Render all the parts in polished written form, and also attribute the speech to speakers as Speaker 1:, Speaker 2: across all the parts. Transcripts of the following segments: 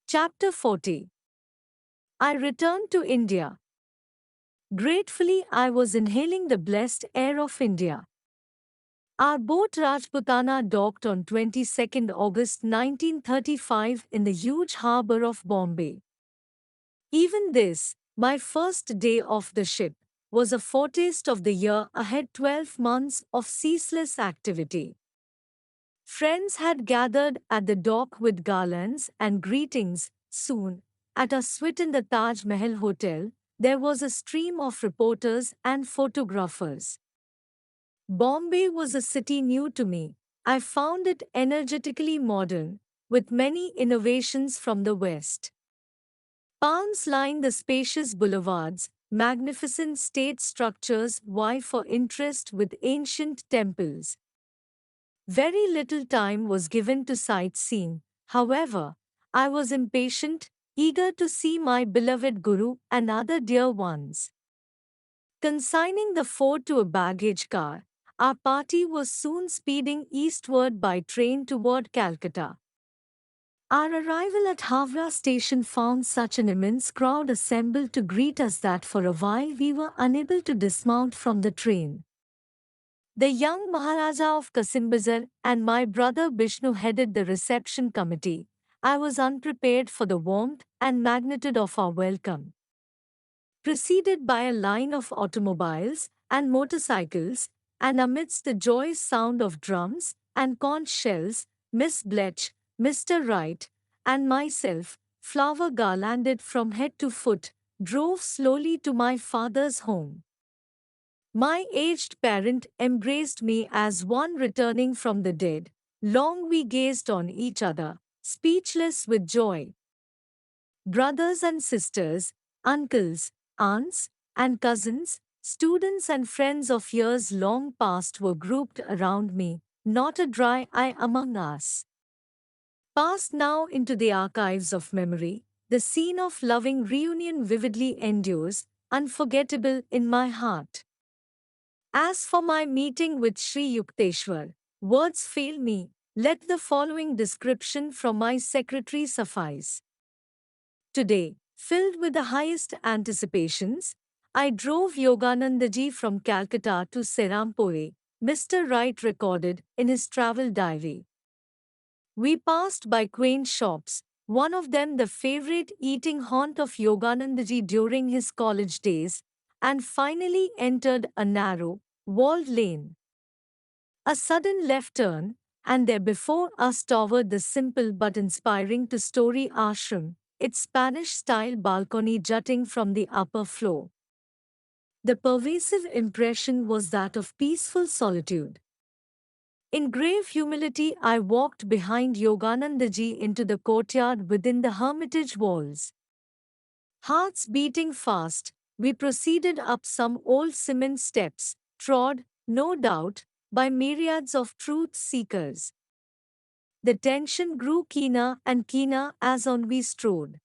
Speaker 1: Chapter 40. I returned to India. Gratefully, I was inhaling the blessed air of India. Our boat Rajputana docked on 22nd August 1935 in the huge harbour of Bombay. Even this, my first day off the ship, was a foretaste of the year ahead, 12 months of ceaseless activity. Friends had gathered at the dock with garlands and greetings. Soon, at a suite in the Taj Mahal Hotel, there was a stream of reporters and photographers. Bombay was a city new to me. I found it energetically modern, with many innovations from the West. Palms line the spacious boulevards, magnificent state structures vie for interest with ancient temples. Very little time was given to sightseeing. However, I was impatient, eager to see my beloved Guru and other dear ones. Consigning the fort to a baggage car, our party was soon speeding eastward by train toward Calcutta. Our arrival at Havra station found such an immense crowd assembled to greet us that for a while we were unable to dismount from the train. The young Maharaja of Kasimbazar and my brother Bishnu headed the reception committee. I was unprepared for the warmth and magnitude of our welcome. Preceded by a line of automobiles and motorcycles, and amidst the joyous sound of drums and conch shells, Miss Bletch, Mr. Wright, and myself, flower garlanded from head to foot, drove slowly to my father's home. My aged parent embraced me as one returning from the dead. Long we gazed on each other, speechless with joy. Brothers and sisters, uncles, aunts, and cousins, students and friends of years long past were grouped around me, not a dry eye among us. Passed now into the archives of memory, the scene of loving reunion vividly endures, unforgettable in my heart. As for my meeting with Sri Yukteswar, words fail me, let the following description from my secretary suffice. Today, filled with the highest anticipations, I drove Yoganandaji from Calcutta to Serampore, Mr. Wright recorded in his travel diary. We passed by quaint shops, one of them the favorite eating haunt of Yoganandaji during his college days, and finally entered a narrow, walled lane. A sudden left turn, and there before us towered the simple but inspiring two-story ashram, its Spanish-style balcony jutting from the upper floor. The pervasive impression was that of peaceful solitude. In grave humility, I walked behind Yoganandaji into the courtyard within the hermitage walls. Hearts beating fast, we proceeded up some old cement steps, trod, no doubt, by myriads of truth seekers. The tension grew keener and keener as on we strode.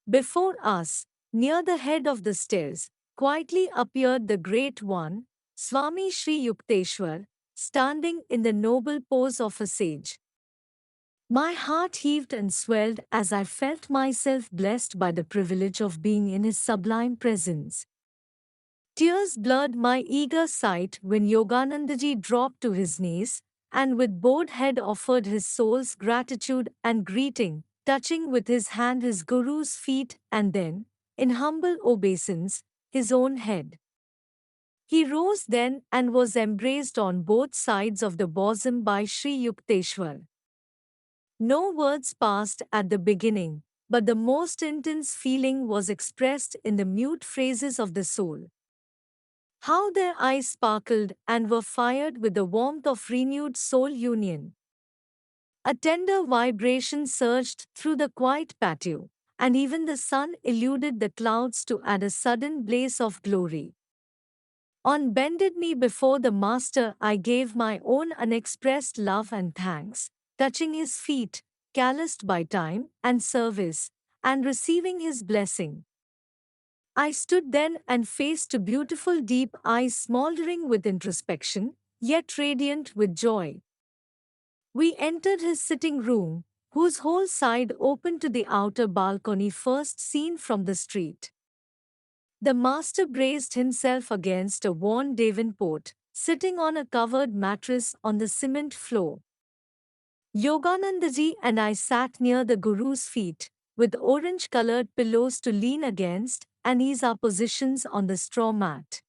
Speaker 1: Before us, near the head of the stairs, quietly appeared the Great One, Swami Sri Yukteswar, standing in the noble pose of a sage. My heart heaved and swelled as I felt myself blessed by the privilege of being in his sublime presence. Tears blurred my eager sight when Yoganandaji dropped to his knees, and with bowed head offered his soul's gratitude and greeting, touching with his hand his Guru's feet and then, in humble obeisance, his own head. He rose then and was embraced on both sides of the bosom by Sri Yukteswar. No words passed at the beginning, but the most intense feeling was expressed in the mute phrases of the soul. How their eyes sparkled and were fired with the warmth of renewed soul union. A tender vibration surged through the quiet patio, and even the sun eluded the clouds to add a sudden blaze of glory. On bended knee before the Master, I gave my own unexpressed love and thanks, touching his feet, calloused by time and service, and receiving his blessing. I stood then and faced two beautiful deep eyes smoldering with introspection, yet radiant with joy. We entered his sitting room, whose whole side opened to the outer balcony first seen from the street. The master braced himself against a worn Davenport, sitting on a covered mattress on the cement floor. Yoganandaji and I sat near the Guru's feet, with orange-colored pillows to lean against and ease our positions on the straw mat.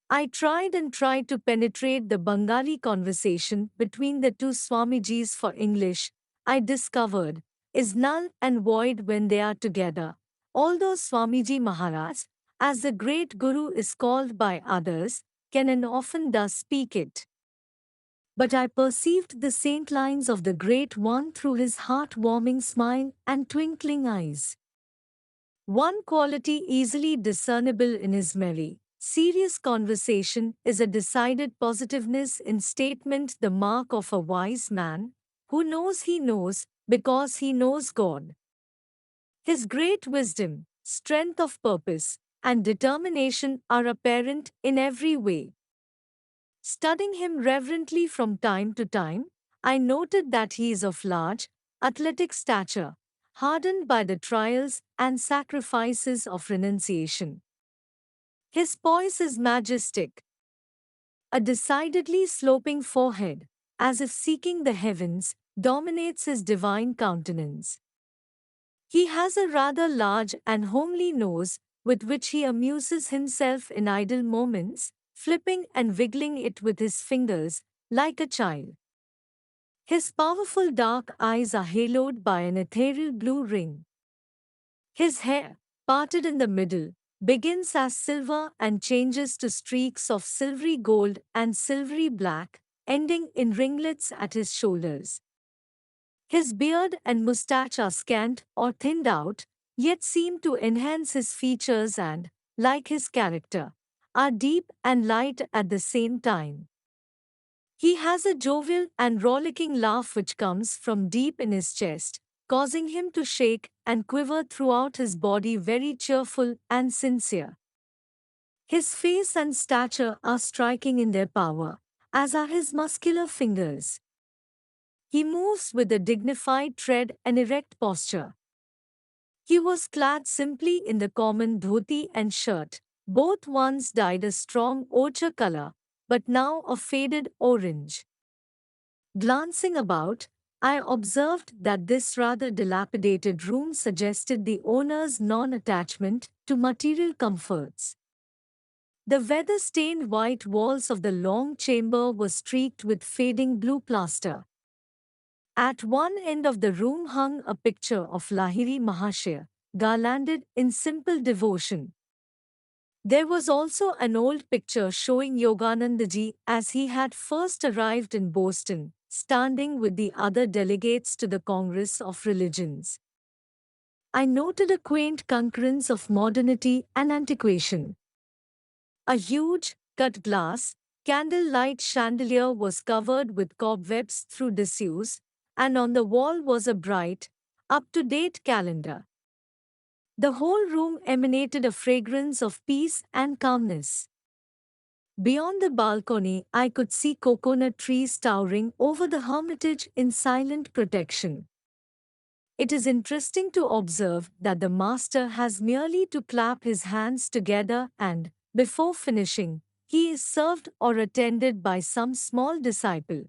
Speaker 1: I tried and tried to penetrate the Bengali conversation between the two Swamijis, for English, I discovered, is null and void when they are together. Although Swamiji Maharaj, as the great Guru is called by others, can and often does speak it. But I perceived the saint lines of the Great One through his heart-warming smile and twinkling eyes. One quality easily discernible in his merry, serious conversation is a decided positiveness in statement, the mark of a wise man, who knows he knows, because he knows God. His great wisdom, strength of purpose, and determination are apparent in every way. Studying him reverently from time to time, I noted that he is of large, athletic stature, hardened by the trials and sacrifices of renunciation. His poise is majestic, a decidedly sloping forehead, as if seeking the heavens, dominates his divine countenance. He has a rather large and homely nose, with which he amuses himself in idle moments, flipping and wiggling it with his fingers, like a child. His powerful dark eyes are haloed by an ethereal blue ring. His hair, parted in the middle, begins as silver and changes to streaks of silvery gold and silvery black, ending in ringlets at his shoulders. His beard and moustache are scant or thinned out, yet seem to enhance his features and, like his character, are deep and light at the same time. He has a jovial and rollicking laugh which comes from deep in his chest, causing him to shake and quiver throughout his body, very cheerful and sincere. His face and stature are striking in their power, as are his muscular fingers. He moves with a dignified tread and erect posture. He was clad simply in the common dhoti and shirt, both once dyed a strong ochre color, but now a faded orange. Glancing about, I observed that this rather dilapidated room suggested the owner's non-attachment to material comforts. The weather-stained white walls of the long chamber were streaked with fading blue plaster. At one end of the room hung a picture of Lahiri Mahashaya, garlanded in simple devotion. There was also an old picture showing Yoganandaji as he had first arrived in Boston, standing with the other delegates to the Congress of Religions. I noted a quaint concurrence of modernity and antiquation. A huge, cut glass, candle-light chandelier was covered with cobwebs through disuse, and on the wall was a bright, up-to-date calendar. The whole room emanated a fragrance of peace and calmness. Beyond the balcony, I could see coconut trees towering over the hermitage in silent protection. It is interesting to observe that the master has merely to clap his hands together and, before finishing, he is served or attended by some small disciple.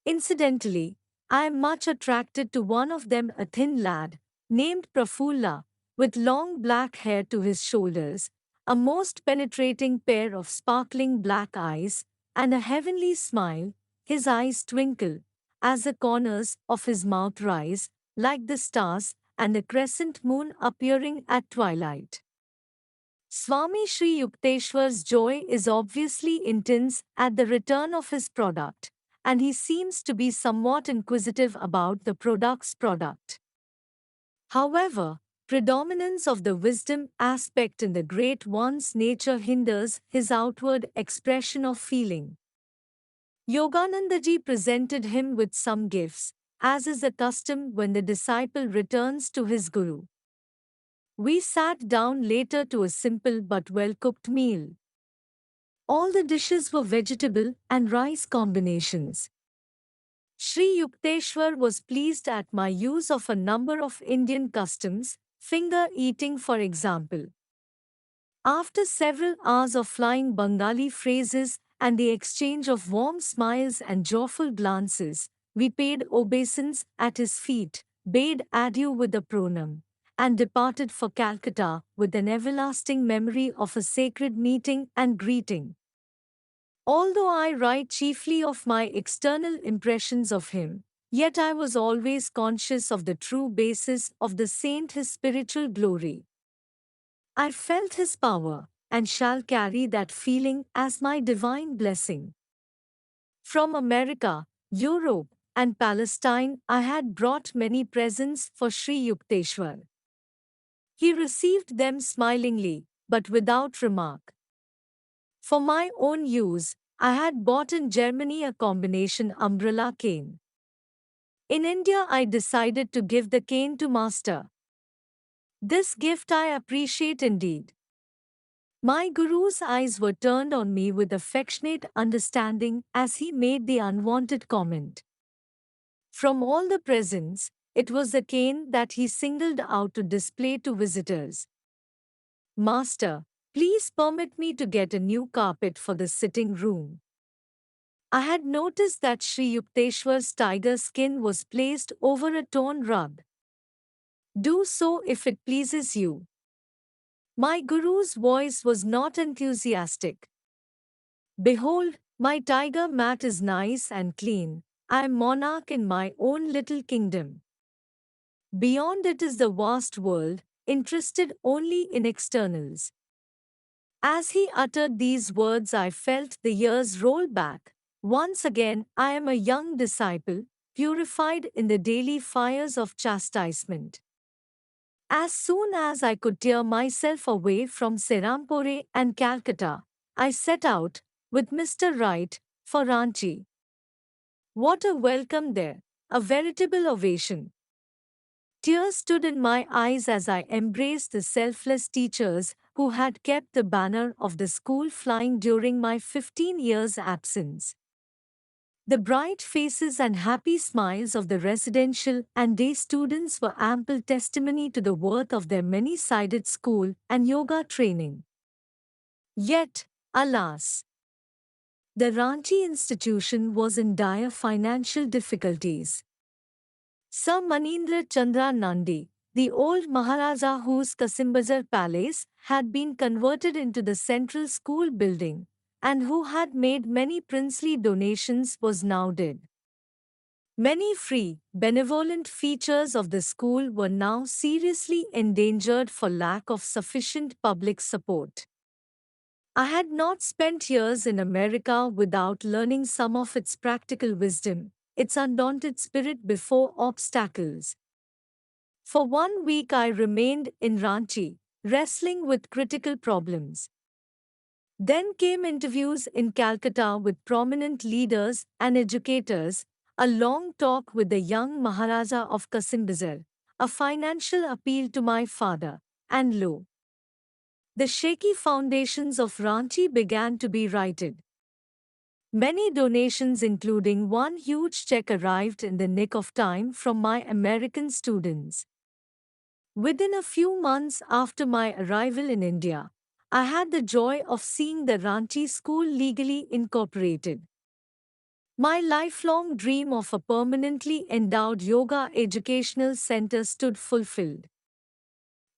Speaker 1: Incidentally, I am much attracted to one of them, a thin lad, named Prafulla, with long black hair to his shoulders, a most penetrating pair of sparkling black eyes, and a heavenly smile. His eyes twinkle, as the corners of his mouth rise, like the stars and the crescent moon appearing at twilight. Swami Sri Yukteswar's joy is obviously intense at the return of his product, and he seems to be somewhat inquisitive about the product's product. However, predominance of the wisdom aspect in the Great One's nature hinders his outward expression of feeling. Yoganandaji presented him with some gifts, as is the custom when the disciple returns to his guru. We sat down later to a simple but well-cooked meal. All the dishes were vegetable and rice combinations. Sri Yukteswar was pleased at my use of a number of Indian customs, finger eating for example. After several hours of flying Bengali phrases and the exchange of warm smiles and joyful glances, we paid obeisance at his feet, bade adieu with a pranam, and departed for Calcutta with an everlasting memory of a sacred meeting and greeting. Although I write chiefly of my external impressions of him, yet I was always conscious of the true basis of the saint, his spiritual glory. I felt his power, and shall carry that feeling as my divine blessing. From America, Europe, and Palestine, I had brought many presents for Sri Yukteswar. He received them smilingly, but without remark. For my own use, I had bought in Germany a combination umbrella cane. In India, I decided to give the cane to Master. This gift I appreciate indeed. My Guru's eyes were turned on me with affectionate understanding as he made the unwanted comment. From all the presents, it was the cane that he singled out to display to visitors. Master, please permit me to get a new carpet for the sitting room. I had noticed that Sri Yukteswar's tiger skin was placed over a torn rug. Do so if it pleases you. My Guru's voice was not enthusiastic. Behold, my tiger mat is nice and clean. I am monarch in my own little kingdom. Beyond it is the vast world, interested only in externals. As he uttered these words, I felt the years roll back. Once again, I am a young disciple, purified in the daily fires of chastisement. As soon as I could tear myself away from Serampore and Calcutta, I set out, with Mr. Wright, for Ranchi. What a welcome there! A veritable ovation. Tears stood in my eyes as I embraced the selfless teachers who had kept the banner of the school flying during my 15 years' absence. The bright faces and happy smiles of the residential and day students were ample testimony to the worth of their many-sided school and yoga training. Yet, alas, the Ranchi institution was in dire financial difficulties. Sir Manindra Chandra Nandi, the old Maharaja whose Kasimbazar palace had been converted into the central school building, and who had made many princely donations, was now dead. Many free, benevolent features of the school were now seriously endangered for lack of sufficient public support. I had not spent years in America without learning some of its practical wisdom, its undaunted spirit before obstacles. For 1 week I remained in Ranchi, wrestling with critical problems. Then came interviews in Calcutta with prominent leaders and educators, a long talk with the young Maharaja of Kasimbazar, a financial appeal to my father, and lo, the shaky foundations of Ranchi began to be righted. Many donations, including one huge check, arrived in the nick of time from my American students. Within a few months after my arrival in India, I had the joy of seeing the Ranchi school legally incorporated. My lifelong dream of a permanently endowed yoga educational center stood fulfilled.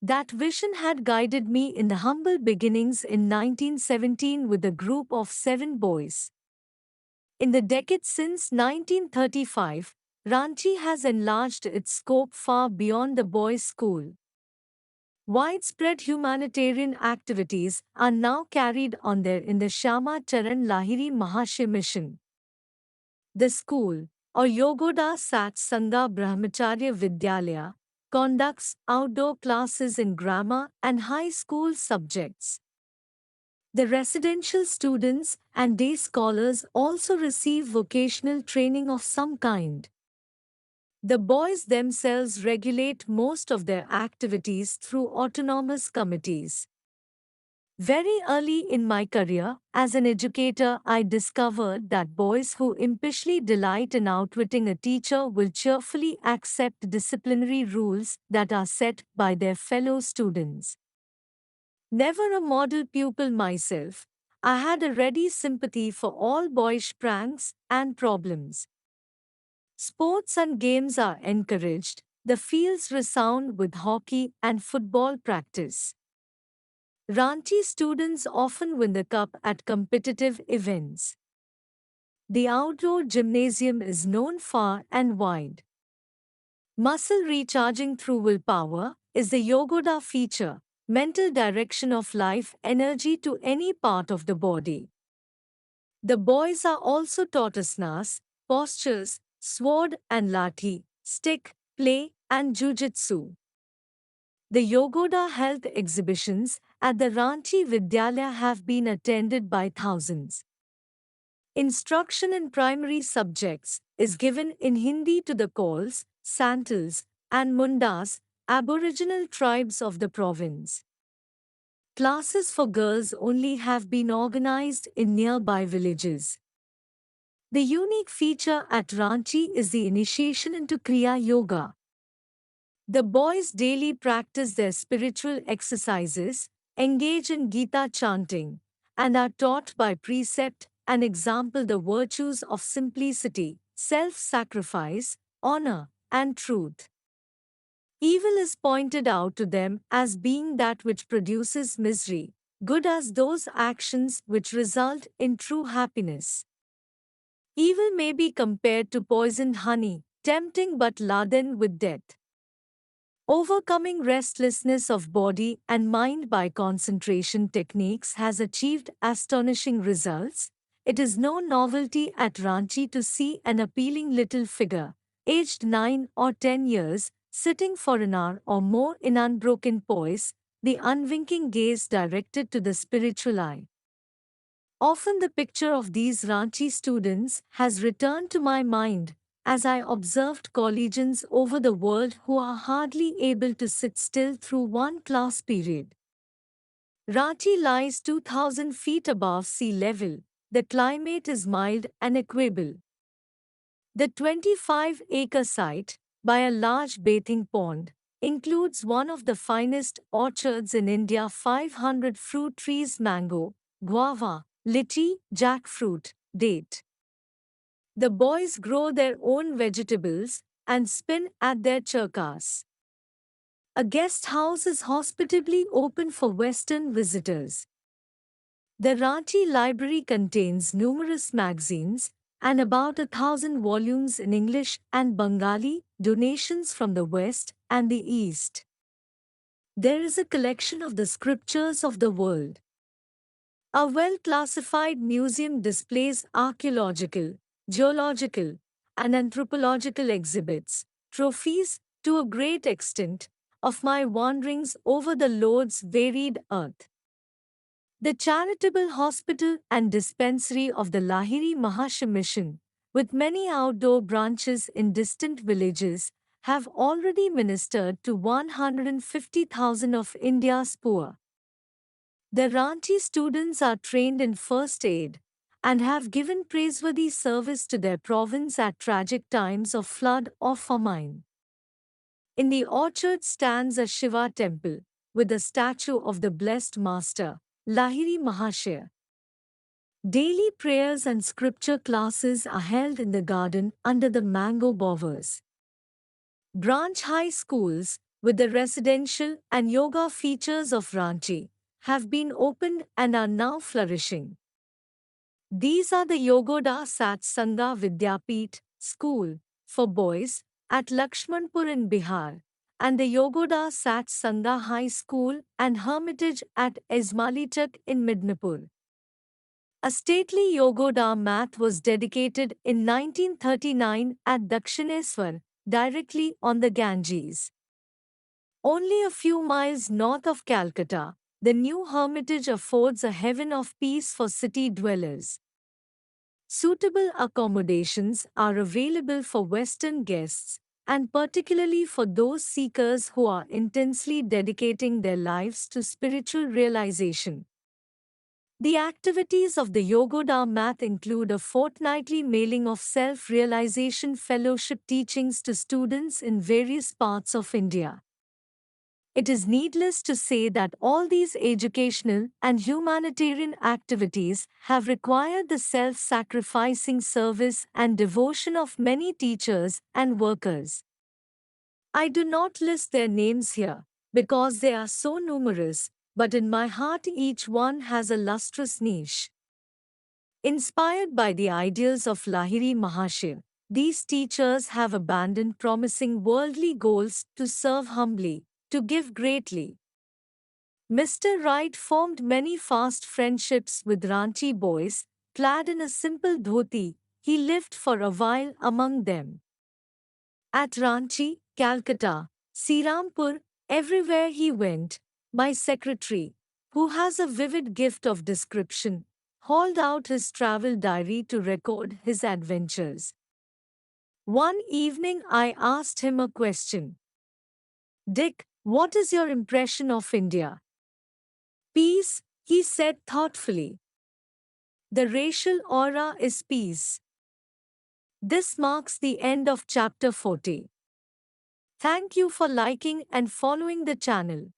Speaker 1: That vision had guided me in the humble beginnings in 1917 with a group of 7 boys. In the decade since 1935, Ranchi has enlarged its scope far beyond the boys' school. Widespread humanitarian activities are now carried on there in the Shyama Charan Lahiri Mahashay Mission. The school, or Yogoda Sat Sangha Brahmacharya Vidyalaya, conducts outdoor classes in grammar and high school subjects. The residential students and day scholars also receive vocational training of some kind. The boys themselves regulate most of their activities through autonomous committees. Very early in my career, as an educator, I discovered that boys who impishly delight in outwitting a teacher will cheerfully accept disciplinary rules that are set by their fellow students. Never a model pupil myself, I had a ready sympathy for all boyish pranks and problems. Sports and games are encouraged, the fields resound with hockey and football practice. Ranchi students often win the cup at competitive events. The outdoor gymnasium is known far and wide. Muscle recharging through willpower is the Yogoda feature, mental direction of life energy to any part of the body. The boys are also taught asanas, postures, sword and lathi, stick, play, and jujitsu. The Yogoda health exhibitions at the Ranchi Vidyalaya have been attended by thousands. Instruction in primary subjects is given in Hindi to the Kauls, Santals, and Mundas, aboriginal tribes of the province. Classes for girls only have been organized in nearby villages. The unique feature at Ranchi is the initiation into Kriya Yoga. The boys daily practice their spiritual exercises, engage in Gita chanting, and are taught by precept and example the virtues of simplicity, self-sacrifice, honor, and truth. Evil is pointed out to them as being that which produces misery, good as those actions which result in true happiness. Evil may be compared to poisoned honey, tempting but laden with death. Overcoming restlessness of body and mind by concentration techniques has achieved astonishing results. It is no novelty at Ranchi to see an appealing little figure, aged 9 or 10 years, sitting for an hour or more in unbroken poise, the unwinking gaze directed to the spiritual eye. Often the picture of these Ranchi students has returned to my mind as I observed collegians over the world who are hardly able to sit still through one class period. Ranchi lies 2,000 feet above sea level. The climate is mild and equable. The 25-acre site, by a large bathing pond, includes one of the finest orchards in India 500 fruit trees mango, guava, lychee, jackfruit, date. The boys grow their own vegetables and spin at their charkas. A guest house is hospitably open for Western visitors. The Ranchi library contains numerous magazines and about 1,000 volumes in English and Bengali, donations from the West and the East. There is a collection of the scriptures of the world. A well-classified museum displays archaeological, geological, and anthropological exhibits, trophies, to a great extent, of my wanderings over the Lord's varied earth. The charitable hospital and dispensary of the Lahiri Mahasha Mission, with many outdoor branches in distant villages, have already ministered to 150,000 of India's poor. The Ranchi students are trained in first aid and have given praiseworthy service to their province at tragic times of flood or famine. In the orchard stands a Shiva temple with a statue of the blessed master, Lahiri Mahashaya. Daily prayers and scripture classes are held in the garden under the mango bovers. Branch high schools, with the residential and yoga features of Ranchi, have been opened and are now flourishing. These are the Yogoda Sat Sangha Vidyapeeth School for boys at Lakshmanpur in Bihar and the Yogoda Sat Sangha High School and Hermitage at Ismalichak in Midnapur. A stately Yogoda mat was dedicated in 1939 at Dakshineswar, directly on the Ganges. Only a few miles north of Calcutta, the new hermitage affords a heaven of peace for city dwellers. Suitable accommodations are available for Western guests, and particularly for those seekers who are intensely dedicating their lives to spiritual realization. The activities of the Yogoda Math include a fortnightly mailing of self-realization fellowship teachings to students in various parts of India. It is needless to say that all these educational and humanitarian activities have required the self-sacrificing service and devotion of many teachers and workers. I do not list their names here because they are so numerous, but in my heart each one has a lustrous niche. Inspired by the ideals of Lahiri Mahashaya, these teachers have abandoned promising worldly goals to serve humbly, to give greatly. Mr. Wright formed many fast friendships with Ranchi boys, clad in a simple dhoti. He lived for a while among them. At Ranchi, Calcutta, Srirampur, everywhere he went, my secretary, who has a vivid gift of description, hauled out his travel diary to record his adventures. One evening I asked him a question. Dick, what is your impression of India? Peace, he said thoughtfully. The racial aura is peace. This marks the end of chapter 40. Thank you for liking and following the channel.